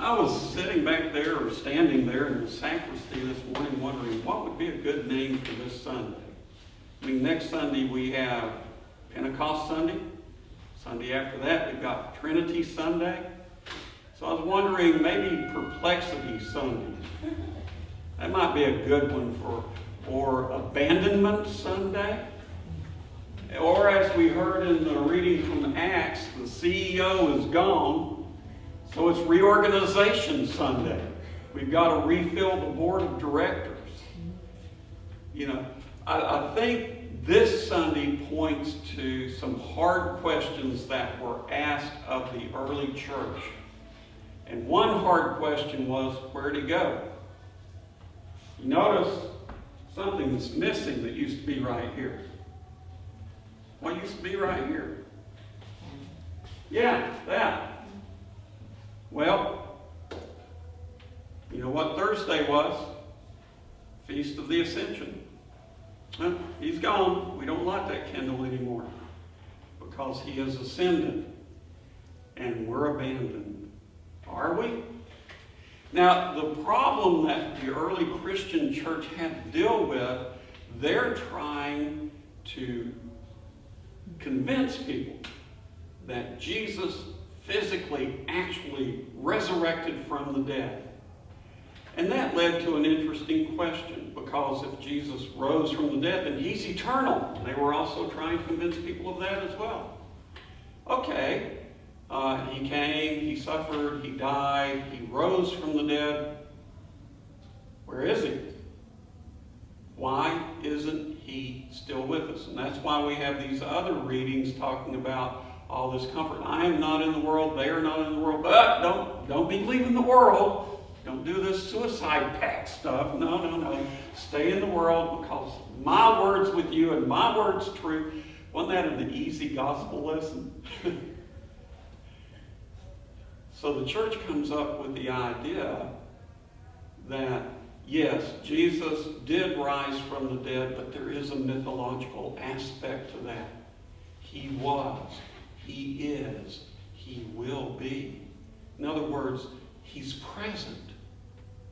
I was sitting back there or standing there in the sacristy this morning wondering what would be a good name for this Sunday. I mean, next Sunday we have Pentecost Sunday. Sunday after that we've got Trinity Sunday. So I was wondering maybe Perplexity Sunday. That might be a good one or Abandonment Sunday. Or as we heard in the reading from Acts, the CEO is gone. So it's Reorganization Sunday. We've got to refill the board of directors. You know, I think this Sunday points to some hard questions that were asked of the early church. And one hard question was, where'd he go? You notice something that's missing that used to be right here. What used to be right here? Yeah, that. Well, you know what Thursday was? Feast of the Ascension. Well, he's gone. We don't light that candle anymore because he has ascended and we're abandoned. Are we? Now, the problem that the early Christian church had to deal with, they're trying to convince people that Jesus physically, actually resurrected from the dead. And that led to an interesting question, because if Jesus rose from the dead, then he's eternal. They were also trying to convince people of that as well. Okay, he came, he suffered, he died, he rose from the dead. Where is he? Why isn't he still with us? And that's why we have these other readings talking about all this comfort. I am not in the world, they are not in the world, but don't be leaving the world. Don't do this suicide pact stuff. No. Stay in the world because my word's with you and my word's true. Wasn't that an easy gospel lesson? So the church comes up with the idea that, yes, Jesus did rise from the dead, but there is a mythological aspect to that. He was, he is, he will be. In other words, he's present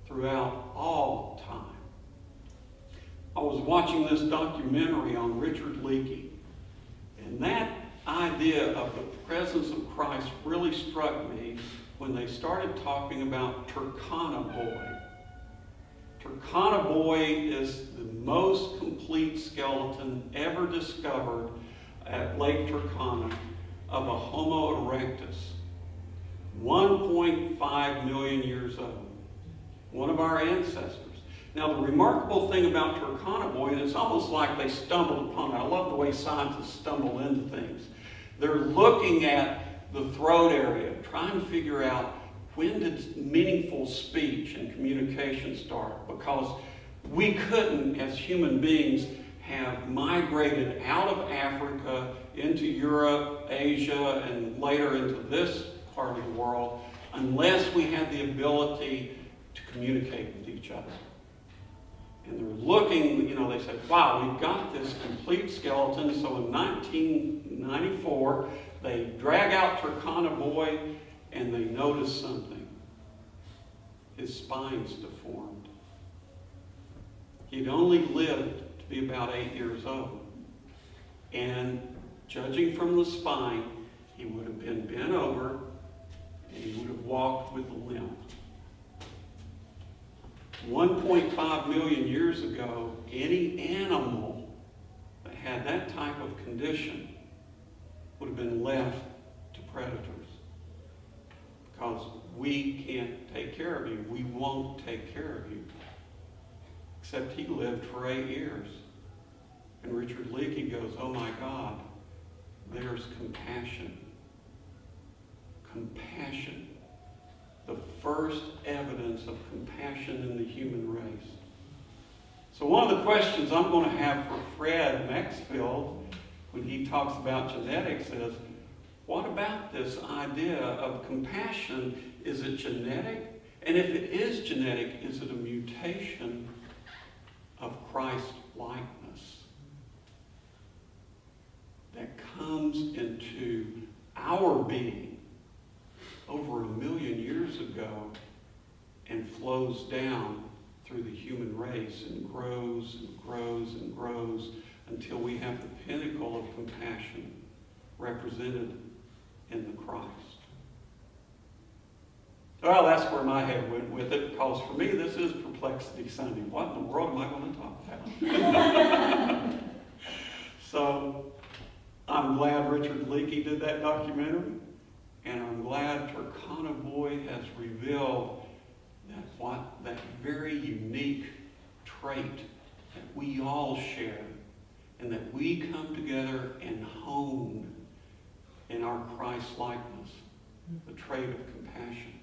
throughout all time. I was watching this documentary on Richard Leakey, and that idea of the presence of Christ really struck me when they started talking about Turkana Boy. Turkana Boy is the most complete skeleton ever discovered at Lake Turkana of a Homo erectus, 1.5 million years old, one of our ancestors. Now, the remarkable thing about Turkana Boy, and it's almost like they stumbled upon it. I love the way scientists stumble into things. They're looking at the throat area, trying to figure out when did meaningful speech and communication start, because we couldn't, as human beings, have migrated out of Africa into Europe, Asia, and later into this part of the world unless we had the ability to communicate with each other. And they're looking, they said, wow, we've got this complete skeleton. So in 1994, they drag out Turkana Boy and they notice something. His spine's deformed. He'd only lived to be about 8 years old. And judging from the spine, he would have been bent over and he would have walked with a limp. 1.5 million years ago, any animal that had that type of condition would have been left to predators. Because we can't take care of you. We won't take care of you. Except he lived for 8 years. And Richard Leakey goes, oh my God, there's compassion. Compassion. The first evidence of compassion in the human race. So one of the questions I'm going to have for Fred Maxfield when he talks about genetics is, what about this idea of compassion? Is it genetic? And if it is genetic, is it a mutation of Christ-likeness that comes into our being over 1 million years ago ago and flows down through the human race and grows and grows and grows until we have the pinnacle of compassion represented in the Christ. Well, that's where my head went with it, because for me this is Perplexity Sunday. What in the world am I going to talk about? So I'm glad Richard Leakey did that documentary, and I'm glad Turkana Boy has revealed that very unique trait that we all share, and that we come together and hone in our Christ-likeness, the trait of compassion.